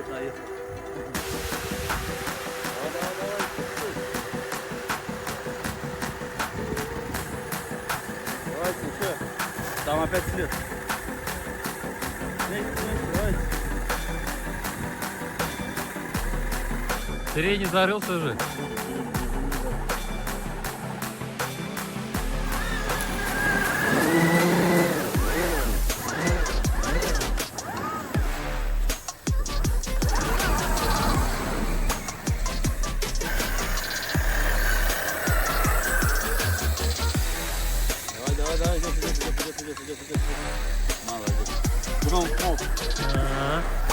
вперед наехал. Давай. Давайте еще. Там опять след. Давайте. Сирень зарылся уже. Давай, идет. Молодец. Гром смог. Ага.